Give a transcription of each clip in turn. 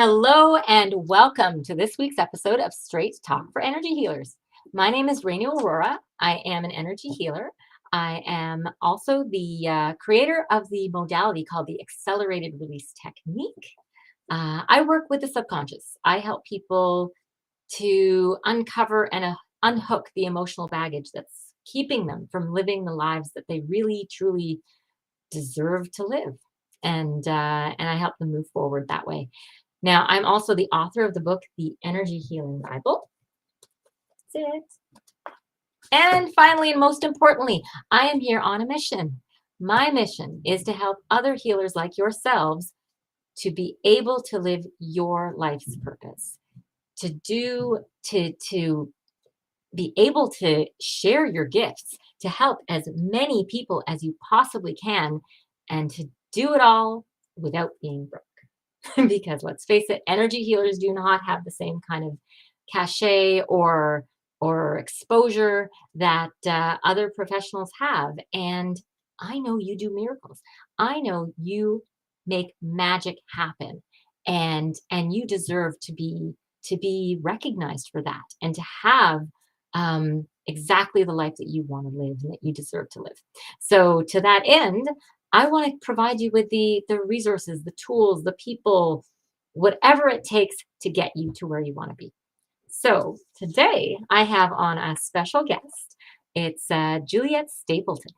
Hello and welcome to this week's episode of Straight Talk for Energy Healers. My name is Rainey Aurora. I am an energy healer. I am also the creator of the modality called the accelerated release technique. I work with the subconscious. I help people to uncover and unhook the emotional baggage that's keeping them from living the lives that they really, truly deserve to live. And I help them move forward that way. Now, I'm also the author of the book, The Energy Healing Bible. That's it. And finally, and most importantly, I am here on a mission. My mission is to help other healers like yourselves to be able to live your life's purpose, to be able to share your gifts, to help as many people as you possibly can, and to do it all without being broke. Because let's face it, energy healers do not have the same kind of cachet or exposure that other professionals have. And I know you do miracles. I know you make magic happen, and you deserve to be recognized for that and to have exactly the life that you want to live and that you deserve to live. So to that end, I want to provide you with the resources, the tools, the people, whatever it takes to get you to where you want to be. So today I have on a special guest. It's Juliette Stapleton.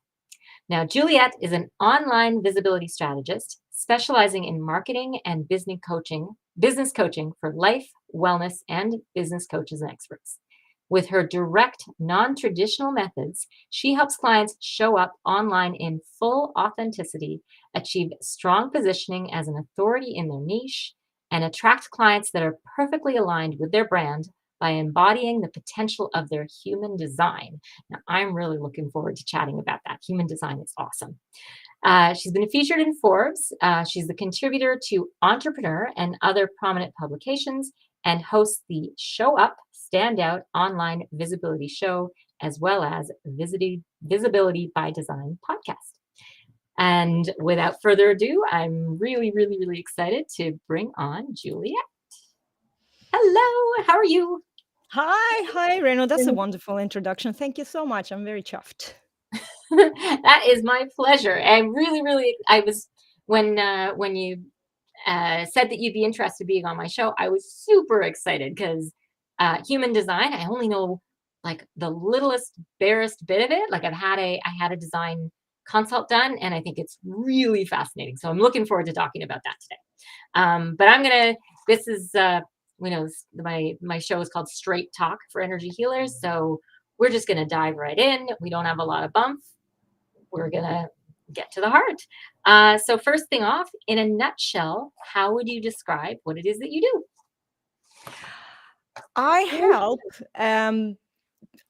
Now, Juliette is an online visibility strategist specializing in marketing and business coaching for life, wellness, and business coaches and experts. With her direct, non-traditional methods, she helps clients show up online in full authenticity, achieve strong positioning as an authority in their niche, and attract clients that are perfectly aligned with their brand by embodying the potential of their human design. Now, I'm really looking forward to chatting about that. Human design is awesome. She's been featured in Forbes. She's the contributor to Entrepreneur and other prominent publications, and hosts the Show Up, Stand Out online visibility show, as well as Visibility by Design podcast. And without further ado, I'm really, really, really excited to bring on Juliette. Hello, how are you? Hi, Reno. That's a wonderful introduction. Thank you so much. I'm very chuffed. That is my pleasure. And really, really, I was when you said that you'd be interested in being on my show, I was super excited because human design, I only know like the littlest, barest bit of it. Like I had a design consult done, and I think it's really fascinating. So I'm looking forward to talking about that today. But this is, my show is called Straight Talk for Energy Healers. So we're just going to dive right in. We don't have a lot of bump. We're going to get to the heart. So first thing off, in a nutshell, how would you describe what it is that you do? I help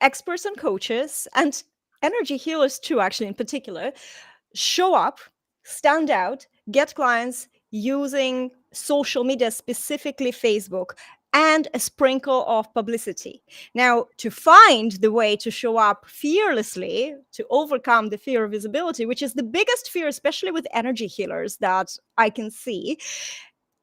experts and coaches and energy healers too, actually, in particular, show up, stand out, get clients using social media, specifically Facebook, and a sprinkle of publicity. Now, to find the way to show up fearlessly, to overcome the fear of visibility, which is the biggest fear, especially with energy healers that I can see,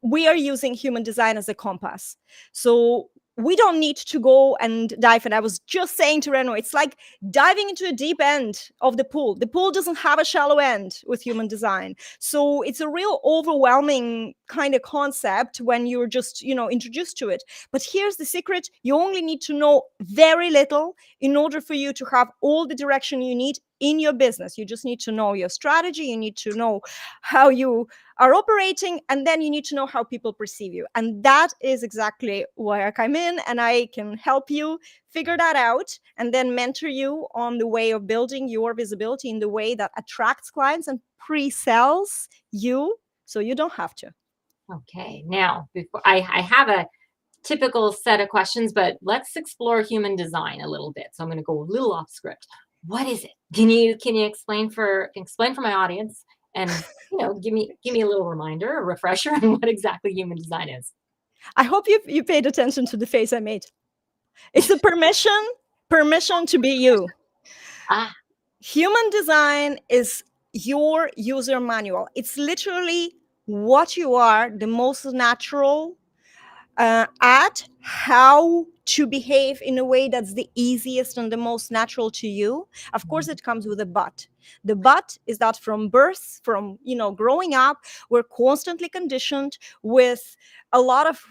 we are using human design as a compass. So we don't need to go and dive. And I was just saying to Reno, it's like diving into a deep end of the pool. The pool doesn't have a shallow end with human design. So it's a real overwhelming kind of concept when you're just, introduced to it. But here's the secret. You only need to know very little in order for you to have all the direction you need in your business. You just need to know your strategy. You need to know how you are operating, and then you need to know how people perceive you. And that is exactly where I come in, and I can help you figure that out and then mentor you on the way of building your visibility in the way that attracts clients and pre-sells you so you don't have to. Okay, now before I have a typical set of questions, but let's explore human design a little bit. So I'm going to go a little off script. What is it? Can you explain for my audience, and give me a little reminder, a refresher on what exactly human design is? I hope you paid attention to the face I made. It's a permission to be you. Human design is your user manual. It's literally what you are, the most natural, at how to behave in a way that's the easiest and the most natural to you. Of course, it comes with a but. The but is that from birth, from growing up, we're constantly conditioned with a lot of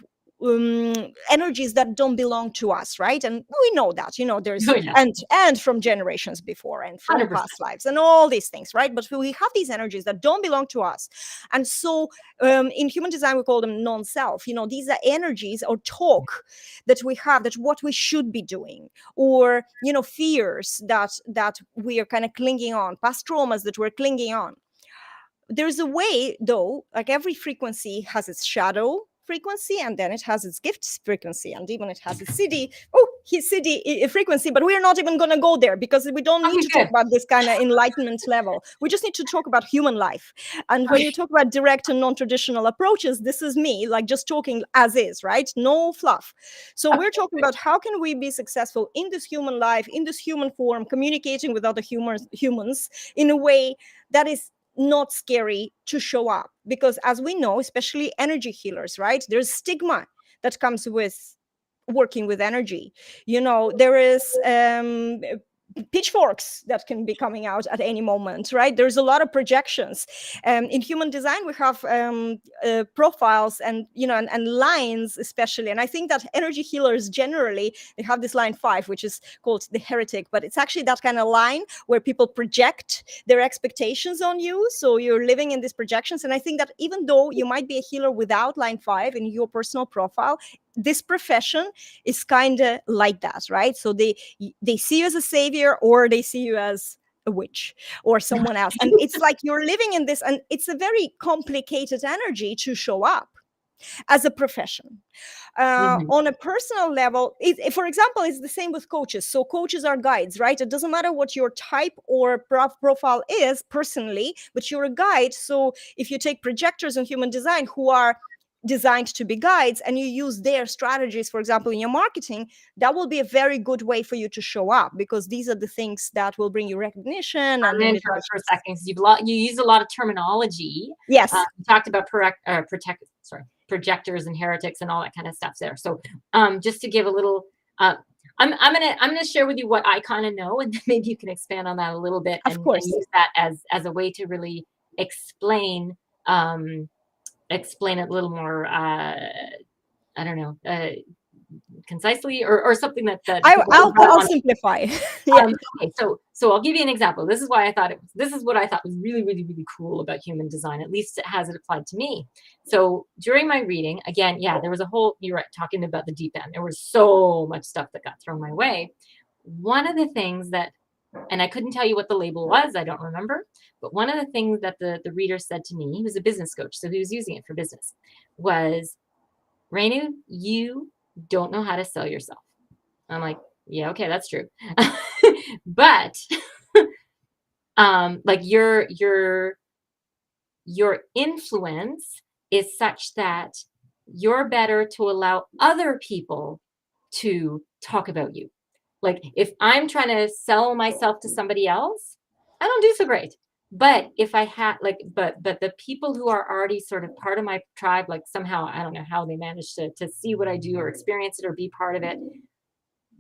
energies that don't belong to us, right? And we know that, there's Oh, yeah, and from generations before and from 100%. past lives and all these things, right? But we have these energies that don't belong to us. And so in human design we call them non-self. These are energies or talk that we have, that what we should be doing, or fears that we are kind of clinging on, past traumas that we're clinging on. There's a way, though, like every frequency has its shadow frequency, and then it has its gift frequency, and even it has its city frequency. But we're not even going to go there, because we don't need Okay, to good. talk about this kind of enlightenment level. We just need to talk about human life. And when Okay. you talk about direct and non-traditional approaches, this is me, like, just talking as is, right? No fluff. So we're talking about how can we be successful in this human life, in this human form, communicating with other humans in a way that is not scary to show up. Because as we know, especially energy healers, right, there's stigma that comes with working with energy. There is pitchforks that can be coming out at any moment, right? There's a lot of projections. In human design we have profiles and and lines, especially. And I think that energy healers generally, they have this line 5, which is called the heretic, but it's actually that kind of line where people project their expectations on you, so you're living in these projections. And I think that even though you might be a healer without line 5 in your personal profile, this profession is kind of like that, right? So they see you as a savior, or they see you as a witch or someone else. And it's like you're living in this, and it's a very complicated energy to show up as a profession. On a personal level, for example, it's the same with coaches. So coaches are guides, right? It doesn't matter what your type or profile is personally, but you're a guide. So if you take projectors in human design who are designed to be guides, and you use their strategies, for example, in your marketing, that will be a very good way for you to show up, because these are the things that will bring you recognition and I'm gonna interrupt for a second, because you use a lot of terminology. Yes. You talked about projectors and heretics and all that kind of stuff there. So just to give a little, I'm gonna share with you what I kind of know, and then maybe you can expand on that a little bit, Of course. and use that as a way to really explain it a little more, I don't know, concisely, or something that I'll simplify. Yeah. Okay, so I'll give you an example. This is what I thought was really, really, really cool about human design, at least as it applied to me. So during my reading, again, there was a whole, you're right, talking about the deep end. There was so much stuff that got thrown my way. One of the things that, and I couldn't tell you what the label was, I don't remember, but one of the things that the reader said to me, he was a business coach, so he was using it for business, was, Renu, you don't know how to sell yourself. I'm like, yeah, okay, that's true. But like your influence is such that you're better to allow other people to talk about you. Like if I'm trying to sell myself to somebody else, I don't do so great. But if I had but the people who are already sort of part of my tribe, like somehow, I don't know how they manage to see what I do or experience it or be part of it,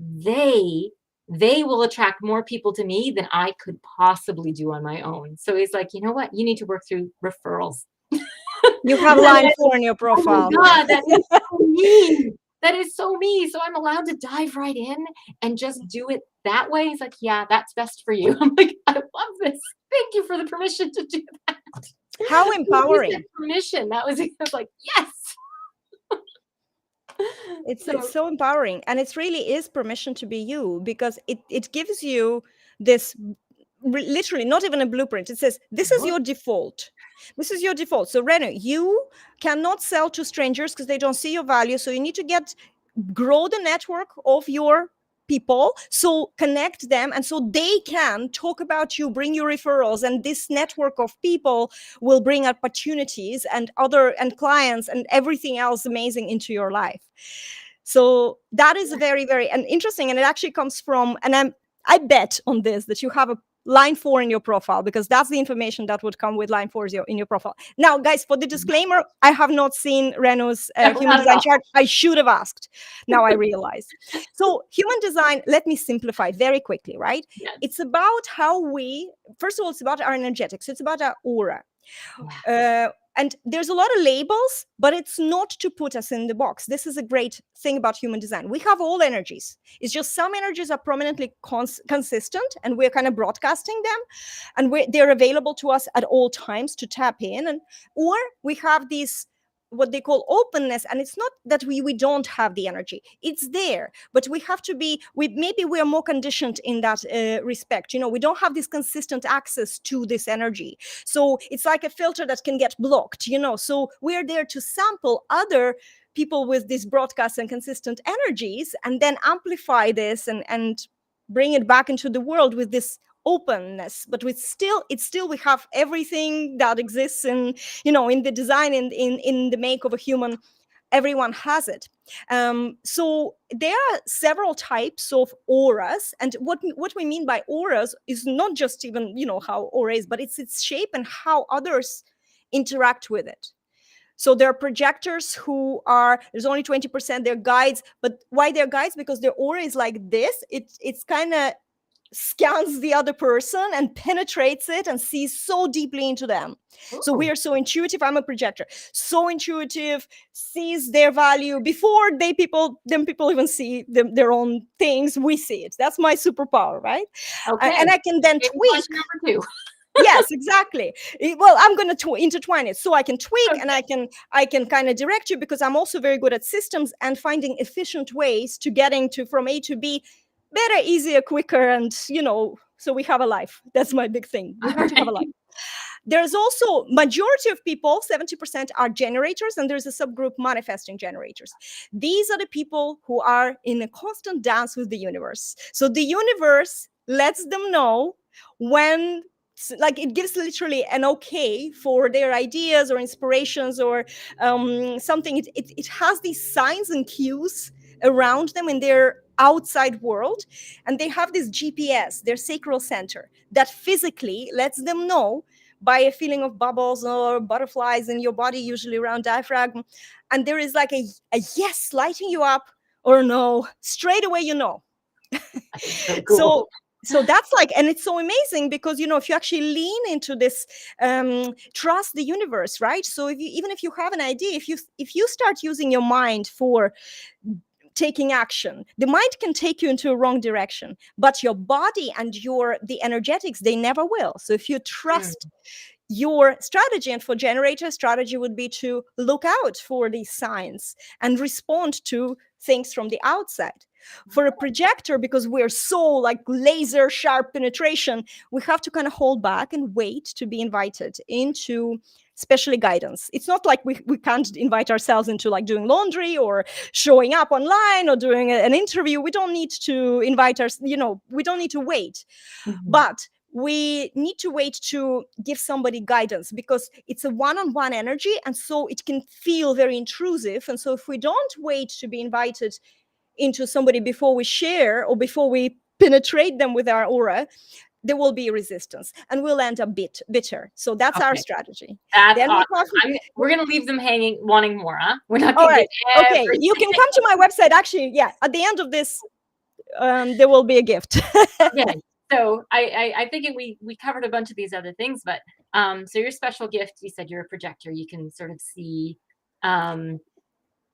they will attract more people to me than I could possibly do on my own. So he's like, you know what? You need to work through referrals. You have line 4 in your profile. Oh my God, that is so me. That is so me. So I'm allowed to dive right in and just do it that way. He's like, yeah, that's best for you. I'm like, I love this. Thank you for the permission to do that. How empowering. Permission. I was like, yes. It's so empowering, and it really is permission to be you, because it gives you this literally not even a blueprint. It says this is your default. This is your default. So Renu, you cannot sell to strangers because they don't see your value. So you need to grow the network of your people, so connect them, and so they can talk about you, bring you referrals, and this network of people will bring opportunities and clients and everything else amazing into your life. So that is very, very interesting, and it actually comes from, and I bet on this, that you have line 4 in your profile, because that's the information that would come with line 4 in your profile. Now, guys, for the disclaimer, I have not seen Renu's No, human not at design all. chart. I should have asked. Now I realize. So human design, let me simplify it very quickly, right? Yes. It's about how we, first of all, it's about our energetics. It's about our aura. Yeah. And there's a lot of labels, but it's not to put us in the box. This is a great thing about human design. We have all energies. It's just some energies are prominently consistent, and we're kind of broadcasting them, and they're available to us at all times to tap in. And or we have these what they call openness, and it's not that we don't have the energy, it's there, but we have to be, maybe we are more conditioned in that respect. We don't have this consistent access to this energy, so it's like a filter that can get blocked. So we're there to sample other people with these broadcast and consistent energies, and then amplify this and bring it back into the world with this openness. But it's still we have everything that exists in the design, in the make of a human. Everyone has it. So there are several types of auras, and what we mean by auras is not just even how aura is, but it's its shape and how others interact with it. So there are projectors who are, there's only 20%, they're guides. But why they're guides? Because their aura is like this. It's kind of scans the other person and penetrates it and sees so deeply into them. So we Ooh. are so intuitive. I'm a projector, so intuitive, sees their value before people even see their own things. We see it. That's my superpower, right? Okay. And I can then Maybe tweak. question number 2. Yes, exactly. Well, I'm going to intertwine it, so I can tweak, Okay. and I can kind of direct you, because I'm also very good at systems and finding efficient ways to getting to from A to B better, easier, quicker. And so we have a life. That's my big thing. We have to have a life. There's also majority of people, 70%, are generators, and there's a subgroup, manifesting generators. These are the people who are in a constant dance with the universe. So the universe lets them know when, like, it gives literally an okay for their ideas or inspirations or something. It has these signs and cues around them in their outside world, and they have this GPS, their sacral center, that physically lets them know by a feeling of bubbles or butterflies in your body, usually around diaphragm. And there is like a yes lighting you up, or no, straight away. So cool. So that's like, and it's so amazing because if you actually lean into this, trust the universe, right? So even if you have an idea, if you start using your mind for taking action, the mind can take you into a wrong direction, but your body and the energetics, they never will. So if you trust your strategy, and for generator, strategy would be to look out for these signs and respond to things from the outside. For a projector, because we're so like laser sharp penetration, we have to kind of hold back and wait to be invited into especially guidance. It's not like we can't invite ourselves into like doing laundry or showing up online or doing an interview. We don't need to invite we don't need to wait. But we need to wait to give somebody guidance, because it's a one-on-one energy, and so it can feel very intrusive. And so if we don't wait to be invited into somebody before we share or before we penetrate them with our aura, there will be resistance and we'll end up bitter. So that's our strategy. That's Then awesome. We're going to leave them hanging, wanting more, huh? We're not all going to right. get Okay, you can come to my website. Actually, yeah, at the end of this, there will be a gift. Yeah. So I think we covered a bunch of these other things, but so your special gift, you said you're a projector. You can sort of see,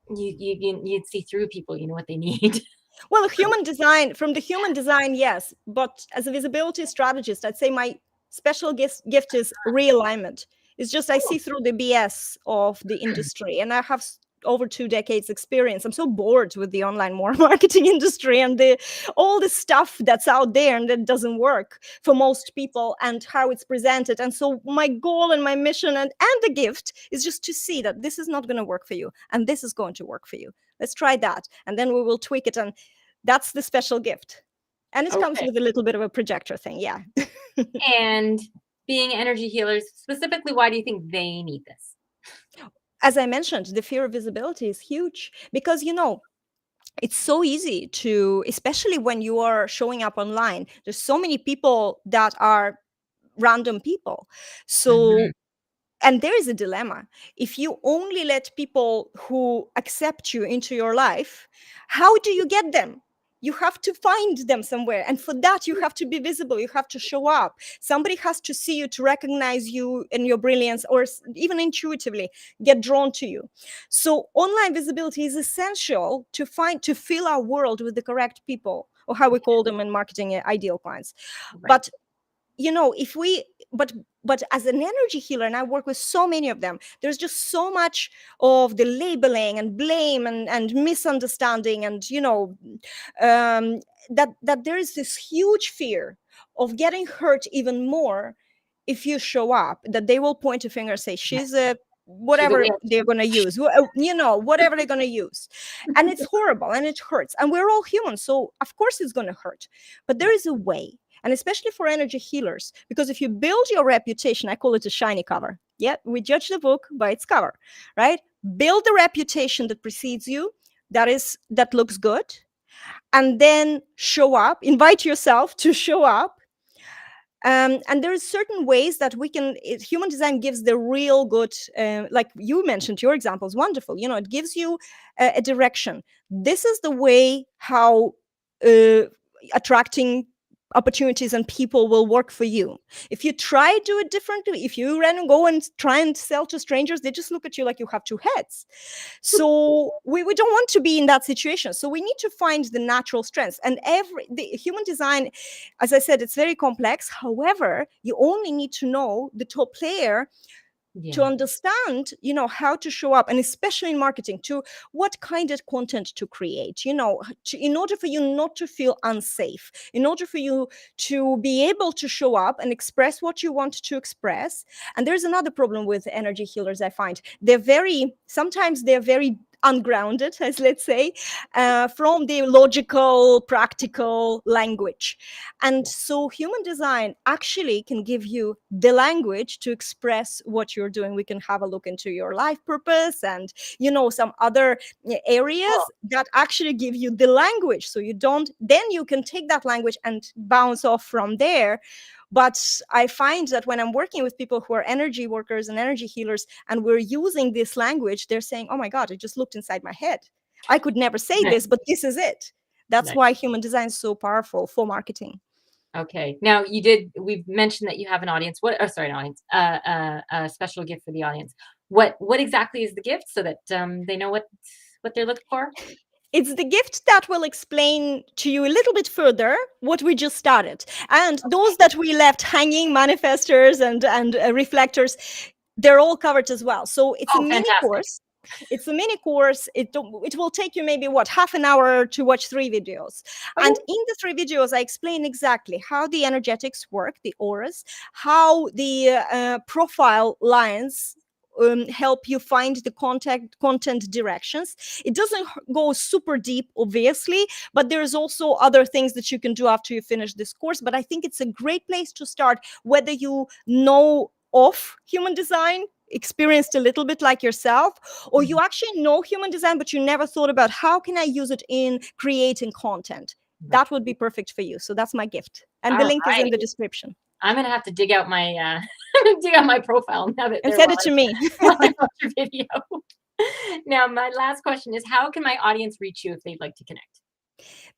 you'd see through people. You know what they need. Well, from the human design, yes. But as a visibility strategist, I'd say my special gift is realignment. It's just I see through the BS of the industry, and I have over 2 decades experience. I'm so bored with the online marketing industry and all the stuff that's out there and that doesn't work for most people, and how it's presented. And so my goal and my mission and the gift is just to see that this is not going to work for you and this is going to work for you. Let's try that, and then we will tweak it. And that's the special gift. And it comes with a little bit of a projector thing. Yeah. And being energy healers, specifically, why do you think they need this? As I mentioned, the fear of visibility is huge, because it's so easy to, especially when you are showing up online. There's so many people that are random people. Mhm. So, and there is a dilemma. If you only let people who accept you into your life, how do you get them? You have to find them somewhere, and for that you have to be visible, you have to show up. Somebody has to see you, to recognize you and your brilliance, or even intuitively get drawn to you. So online visibility is essential to fill our world with the correct people, or how we call them in marketing, ideal clients. Right. But if we but as an energy healer, and I work with so many of them, there's just so much of the labeling and blame and misunderstanding, and that there is this huge fear of getting hurt even more if you show up, that they will point a finger and say, she's a She's a whatever witch. they're going to use, whatever they're going to use. And it's horrible and it hurts, and we're all human, so of course it's going to hurt. But there Yeah. is a way, and especially for energy healers, because if you build your reputation, I call it a shiny cover. Yeah, we judge the book by its cover, right? Build the reputation that precedes you, that looks good, and then show up, invite yourself to show up. And there is certain ways that human design gives the real good, like you mentioned, your example is wonderful. It gives you a direction. This is the way how uh, attracting opportunities and people will work for you. If you try do it differently, if you go and try and sell to strangers, they just look at you like you have two heads. So we don't want to be in that situation. So we need to find the natural strengths. And the human design, as I said, it's very complex. However, you only need to know the top layer to Yeah. understand, how to show up, and especially in marketing, to what kind of content to create, in order for you not to feel unsafe, in order for you to be able to show up and express what you want to express. And there's another problem with energy healers. I find sometimes they're very ungrounded, as let's say, from the logical, practical language. And Yeah. so human design actually can give you the language to express what you're doing. We can have a look into your life purpose and, some other Cool. areas that actually give you the language. So then you can take that language and bounce off from there. But I find that when I'm working with people who are energy workers and energy healers, and we're using this language, they're saying, oh my God, it just looked inside my head. I could never say Nice. this, but this is it. That's Nice. why human design is so powerful for marketing. Okay. Now we've mentioned that you have an audience. Sorry, an audience, a special gift for the audience. What exactly is the gift so that they know what they're looking for? It's the gift that will explain to you a little bit further what we just started. And those that we left hanging, manifestors and reflectors, they're all covered as well. So it's a Oh, mini fantastic. course. It's a mini course. It will take you maybe half an hour to watch 3 videos. Okay. And in the 3 videos, I explain exactly how the energetics work, the auras, how the profile lines help you find the content directions. It doesn't go super deep, obviously, but there's also other things that you can do after you finish this course. But I think it's a great place to start, whether you know of human design, experienced a little bit like yourself, or you Mhm. actually know human design but you never thought about how can I use it in creating content. Right. That would be perfect for you. So that's my gift, and the All link is in right. the description. I'm gonna have to dig out my dig out my profile now that And there send while it to me. while I watch your video. Now, my last question is, how can my audience reach you if they'd like to connect?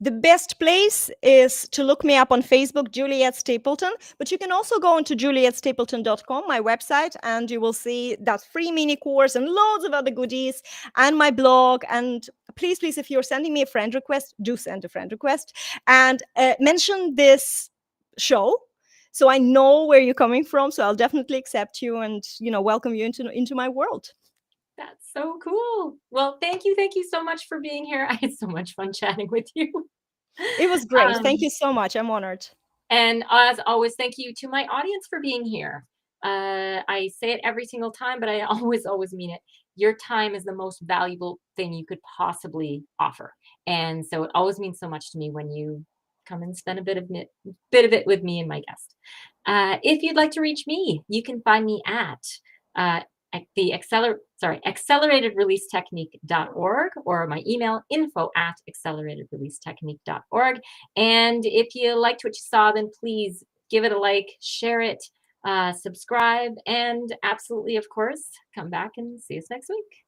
The best place is to look me up on Facebook, Juliette Stapleton. But you can also go into juliettestapleton.com, my website, and you will see that free mini course and loads of other goodies and my blog. And please, please, if you're sending me a friend request, do send a friend request and mention this show, so I know where you're coming from. So I'll definitely accept you and welcome you into my world. That's so cool. Well, thank you so much for being here. I had so much fun chatting with you. It was great. Thank Um, you so much. I'm honored. and as always, thank you to my audience for being here. I say it every single time, but I always mean it. Your time is the most valuable thing you could possibly offer. And so it always means so much to me when you come and spend bit of it with me and my guest. If you'd like to reach me, you can find me at uh, acceleratedreleasetechnique.org, or my email info@acceleratedreleasetechnique.org. And if you liked what you saw, then please give it a like, share it, subscribe, and absolutely, of course, come back and see us next week.